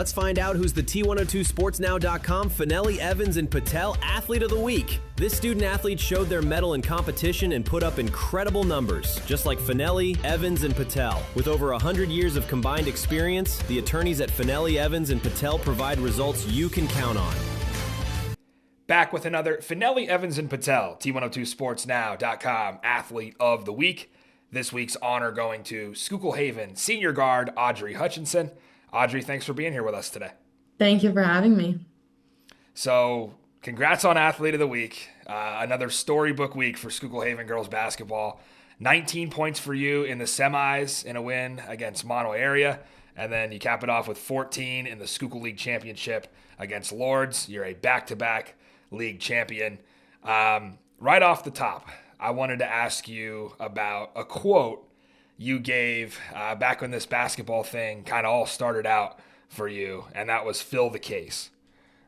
Let's find out who's the T102sportsnow.com Fanelli, Evans, and Patel Athlete of the Week. This student-athlete showed their mettle in competition and put up incredible numbers, just like Fanelli, Evans, and Patel. With over 100 years of combined experience, the attorneys at Fanelli, Evans, and Patel provide results you can count on. Back with another Fanelli, Evans, and Patel, T102sportsnow.com Athlete of the Week. This week's honor going to Schuylkill Haven senior guard Audrey Hutchinson. Audrey, thanks for being here with us today. Thank you for having me. So, congrats on Athlete of the Week. Another storybook week for Schuylkill Haven girls basketball. 19 points for you in the semis in a win against Mahanoy Area. And then you cap it off with 14 in the Schuylkill League championship against Lourdes. You're a back-to-back league champion. Right off the top, I wanted to ask you about a quote you gave back when this basketball thing kind of all started out for you, and that was "fill the case."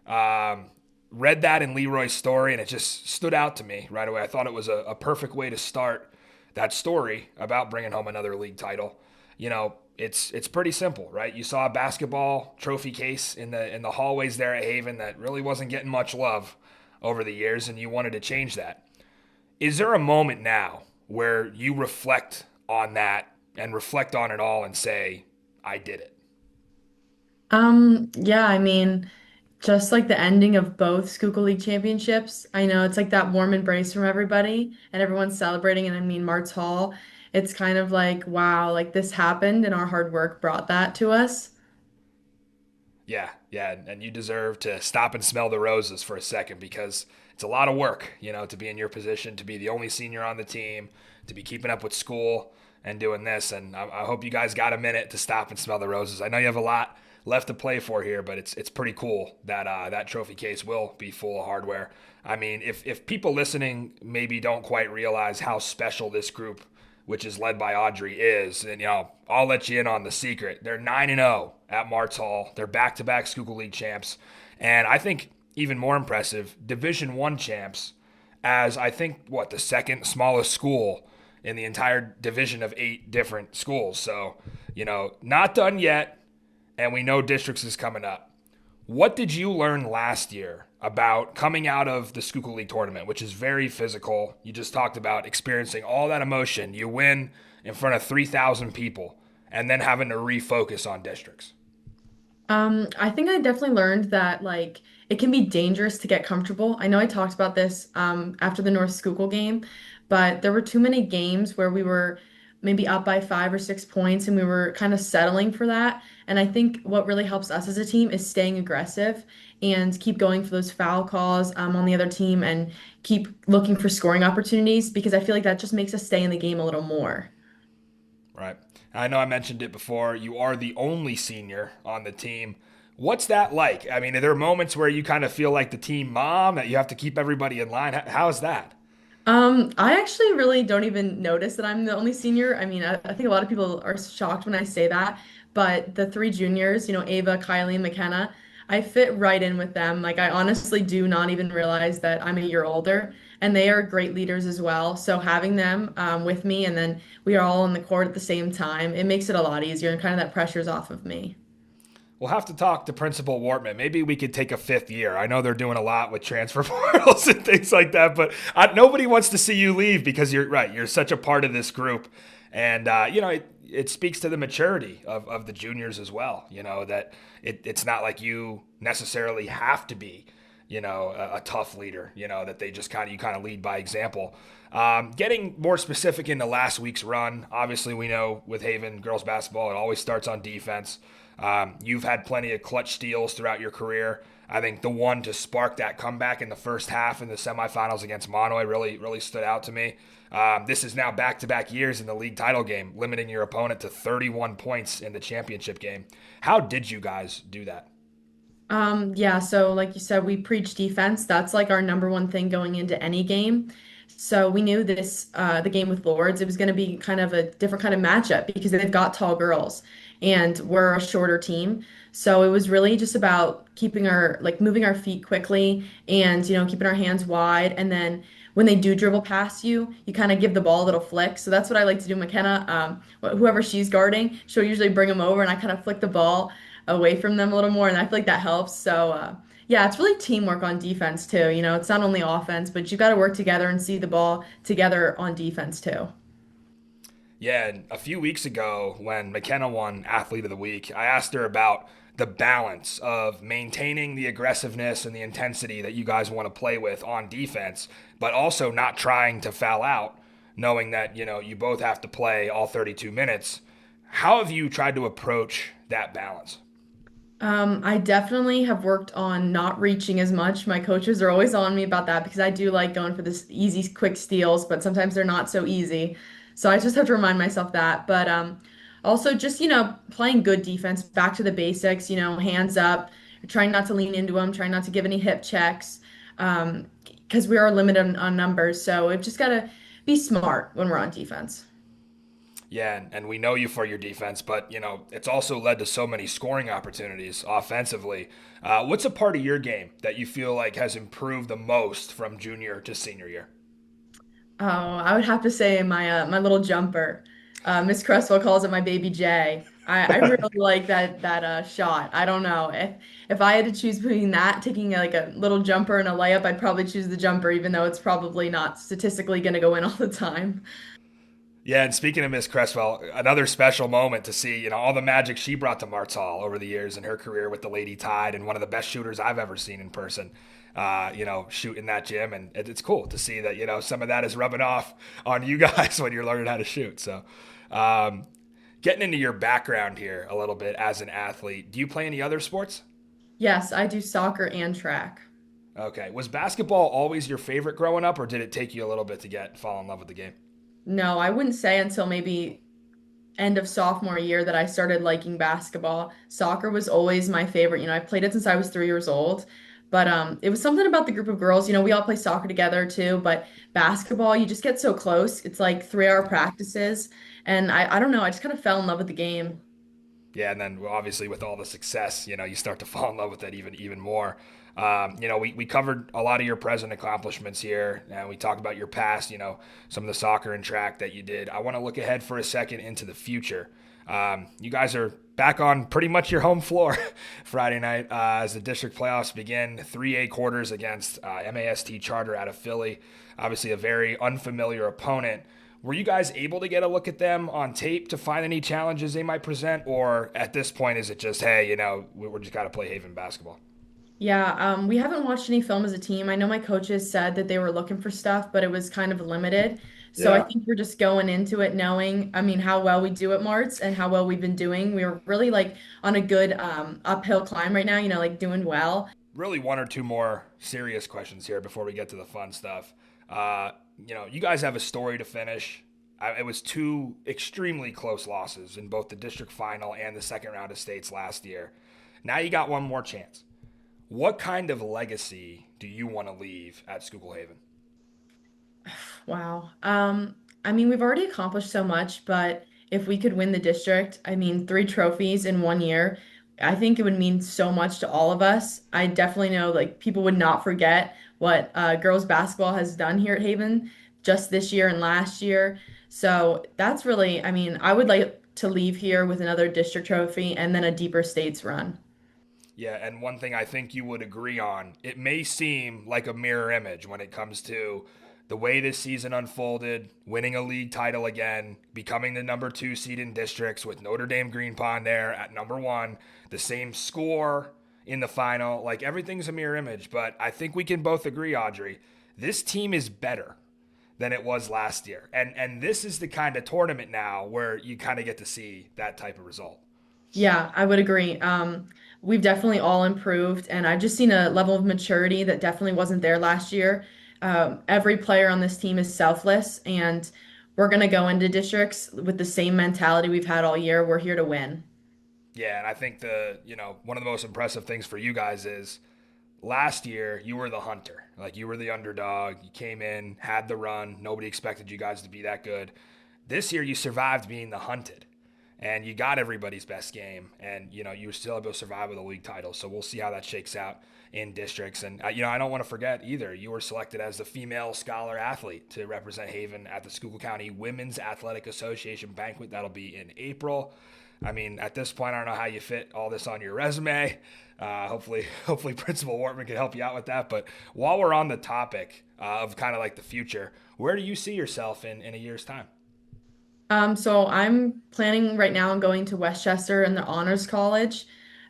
Read that in Leroy's story, and it just stood out to me right away. I thought it was a perfect way to start that story about bringing home another league title. You know, it's pretty simple, right? You saw a basketball trophy case in the hallways there at Haven that really wasn't getting much love over the years, and you wanted to change that. Is there a moment now where you reflect on that and reflect on it all and say, I did it? Yeah, I mean, just like the ending of both Schuylkill League championships, I know it's like that warm embrace from everybody and everyone's celebrating. And I mean, Mart's Hall, it's kind of like, wow, like this happened and our hard work brought that to us. Yeah, and you deserve to stop and smell the roses for a second, because it's a lot of work, to be in your position, to be the only senior on the team, to be keeping up with school and doing this. And I hope you guys got a minute to stop and smell the roses. I know you have a lot left to play for here, but it's pretty cool that that trophy case will be full of hardware. I mean, if people listening maybe don't quite realize how special this group, which is led by Audrey, is, and I'll let you in on the secret. They're 9-0 at Mart's Hall. They're back-to-back Schuylkill League champs, and I think even more impressive, Division I champs, as I think the second smallest school in the entire division of 8 different schools. So, not done yet, and we know districts is coming up. What did you learn last year about coming out of the Schuylkill League tournament, which is very physical? You just talked about experiencing all that emotion. You win in front of 3,000 people and then having to refocus on districts. I think I definitely learned that it can be dangerous to get comfortable. I know I talked about this after the North Schuylkill game, but there were too many games where we were maybe up by 5 or 6 points and we were kind of settling for that. And I think what really helps us as a team is staying aggressive and keep going for those foul calls on the other team and keep looking for scoring opportunities, because I feel like that just makes us stay in the game a little more. Right. I know I mentioned it before. You are the only senior on the team. What's that like? I mean, are there moments where you kind of feel like the team mom, that you have to keep everybody in line? How's that? I actually really don't even notice that I'm the only senior. I mean, I think a lot of people are shocked when I say that, but the 3 juniors, Ava, Kylie, and McKenna, I fit right in with them. Like, I honestly do not even realize that I'm a year older, and they are great leaders as well. So having them with me, and then we are all on the court at the same time, it makes it a lot easier, and kind of that pressure's off of me. We'll have to talk to Principal Wortman. Maybe we could take a 5th year. I know they're doing a lot with transfer portals and things like that, but nobody wants to see you leave, because you're right. You're such a part of this group. And, it speaks to the maturity of the juniors as well, that it's not like you necessarily have to be, a tough leader, that they just you kind of lead by example. Getting more specific into last week's run, obviously we know with Haven girls basketball, it always starts on defense. You've had plenty of clutch steals throughout your career. I think the one to spark that comeback in the first half in the semifinals against Mahanoy really stood out to me. This is now back-to-back years in the league title game, limiting your opponent to 31 points in the championship game. How did you guys do that? Yeah, so like you said, we preach defense. That's like our number one thing going into any game. So we knew the game with Lourdes, it was going to be kind of a different kind of matchup because they've got tall girls and we're a shorter team. So it was really just about moving our feet quickly and, keeping our hands wide. And then when they do dribble past you, you kind of give the ball a little flick. So that's what I like to do. McKenna, whoever she's guarding, she'll usually bring them over and I kind of flick the ball away from them a little more, and I feel like that helps. So, yeah, it's really teamwork on defense too. It's not only offense, but you got to work together and see the ball together on defense too. Yeah, and a few weeks ago when McKenna won Athlete of the Week, I asked her about the balance of maintaining the aggressiveness and the intensity that you guys want to play with on defense, but also not trying to foul out, knowing that, you both have to play all 32 minutes. How have you tried to approach that balance? I definitely have worked on not reaching as much. My coaches are always on me about that because I do like going for this easy, quick steals, but sometimes they're not so easy. So I just have to remind myself that. But also just, playing good defense, back to the basics, hands up, trying not to lean into them, trying not to give any hip checks, because we are limited on numbers. So we've just got to be smart when we're on defense. Yeah, and we know you for your defense, but it's also led to so many scoring opportunities offensively. What's a part of your game that you feel like has improved the most from junior to senior year? Oh, I would have to say my little jumper. Miss Cresswell calls it my baby J. I really like that shot. I don't know if I had to choose between that, taking like a little jumper and a layup, I'd probably choose the jumper, even though it's probably not statistically going to go in all the time. Yeah, and speaking of Miss Cresswell, another special moment to see, all the magic she brought to Martz Hall over the years in her career with the Lady Tide, and one of the best shooters I've ever seen in person. Shoot in that gym, and it's cool to see that some of that is rubbing off on you guys when you're learning how to shoot. So, getting into your background here a little bit as an athlete, do you play any other sports? Yes, I do soccer and track. Okay, was basketball always your favorite growing up, or did it take you a little bit to fall in love with the game? No, I wouldn't say until maybe end of sophomore year that I started liking basketball. Soccer was always my favorite. I played it since I was 3 years old. But it was something about the group of girls. We all play soccer together too, but basketball, you just get so close. It's like 3 hour practices. And I don't know, I just kind of fell in love with the game. Yeah, and then obviously with all the success, you start to fall in love with it even more. We covered a lot of your present accomplishments here, and we talked about your past. Some of the soccer and track that you did. I want to look ahead for a second into the future. You guys are back on pretty much your home floor Friday night as the district playoffs begin. 3A quarters against MAST Charter out of Philly. Obviously, a very unfamiliar opponent. Were you guys able to get a look at them on tape to find any challenges they might present, or at this point is it just, hey, we're just got to play Haven basketball? Yeah, we haven't watched any film as a team. I know my coaches said that they were looking for stuff, but it was kind of limited. So I Yeah. think we're just going into it knowing, I mean, how well we do at Marts and how well we've been doing. We were really like on a good uphill climb right now, like doing well. Really, one or two more serious questions here before we get to the fun stuff. You guys have a story to finish. It was two extremely close losses in both the district final and the second round of states last year. Now you got one more chance. What kind of legacy do you want to leave at Schuylkill Haven? Wow. I mean, we've already accomplished so much, but if we could win the district, I mean, 3 trophies in 1 year, I think it would mean so much to all of us. I definitely know like people would not forget what girls basketball has done here at Haven just this year and last year. So that's really, I mean, I would like to leave here with another district trophy and then a deeper states run. Yeah, and one thing I think you would agree on, it may seem like a mirror image when it comes to the way this season unfolded, winning a league title again, becoming the number 2 seed in districts with Notre Dame Green Pond there at number 1, the same score in the final. Like everything's a mirror image, but I think we can both agree, Audrey, this team is better than it was last year. And this is the kind of tournament now where you kind of get to see that type of result. Yeah, I would agree. We've definitely all improved, and I've just seen a level of maturity that definitely wasn't there last year. Every player on this team is selfless, and we're going to go into districts with the same mentality we've had all year. We're here to win. Yeah, and I think one of the most impressive things for you guys is last year you were the hunter. Like you were the underdog. You came in, had the run. Nobody expected you guys to be that good. This year you survived being the hunted. And you got everybody's best game, and you were still able to survive with a league title. So we'll see how that shakes out in districts. And I don't want to forget either. You were selected as the female scholar athlete to represent Haven at the Schuylkill County Women's Athletic Association banquet. That'll be in April. I mean, at this point, I don't know how you fit all this on your resume. Hopefully Principal Wortman can help you out with that. But while we're on the topic of kind of like the future, where do you see yourself in a year's time? So I'm planning right now on going to Westchester and the Honors College.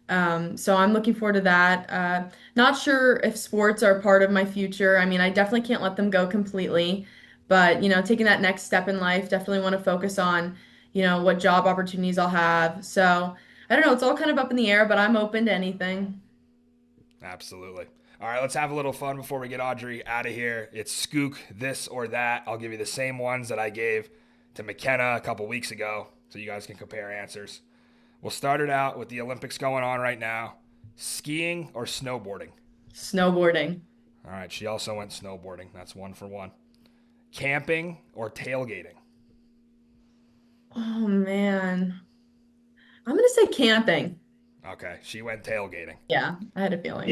So I'm looking forward to that. Not sure if sports are part of my future. I mean, I definitely can't let them go completely, but taking that next step in life, definitely want to focus on, what job opportunities I'll have. So I don't know, it's all kind of up in the air, but I'm open to anything. Absolutely. All right, let's have a little fun before we get Audrey out of here. It's Skook, this or that. I'll give you the same ones that I gave to McKenna a couple weeks ago so you guys can compare answers. We'll start it out with the Olympics going on right now. Skiing or snowboarding? Snowboarding. All right, she also went snowboarding. That's 1 for 1. Camping or tailgating? Oh man. I'm gonna say camping. Okay, she went tailgating. Yeah, I had a feeling.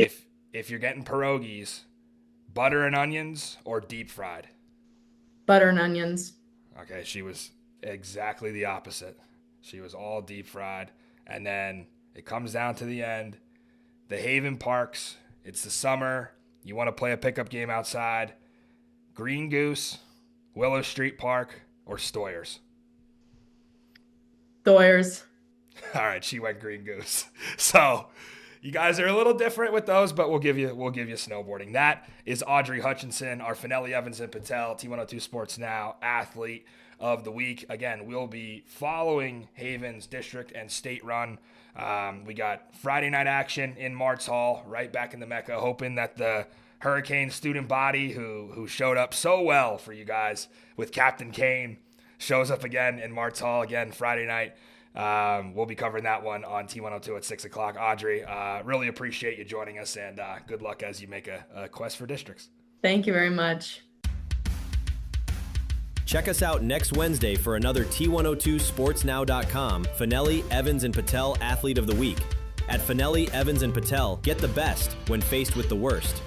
If you're getting pierogies, butter and onions or deep fried? Butter and onions. Okay, she was exactly the opposite. She was all deep fried. And then it comes down to the end. The Haven Parks, it's the summer. You want to play a pickup game outside. Green Goose, Willow Street Park, or Stoyers? Sawyer's. All right, she went Green Goose. So you guys are a little different with those, but we'll give you snowboarding. That is Audrey Hutchinson, our Fanelli, Evans, and Patel T-102 Sports Now athlete of the week. Again, we'll be following Haven's district and state run. We got Friday night action in Martz Hall, right back in the Mecca, hoping that the Hurricane student body who showed up so well for you guys with Captain Kane shows up again in Martz Hall again Friday night. We'll be covering that one on T102 at 6 o'clock. Audrey, really appreciate you joining us, and good luck as you make a quest for districts. Thank you very much. Check us out next Wednesday for another T102sportsnow.com Fanelli, Evans, and Patel Athlete of the Week. At Fanelli, Evans, and Patel, get the best when faced with the worst.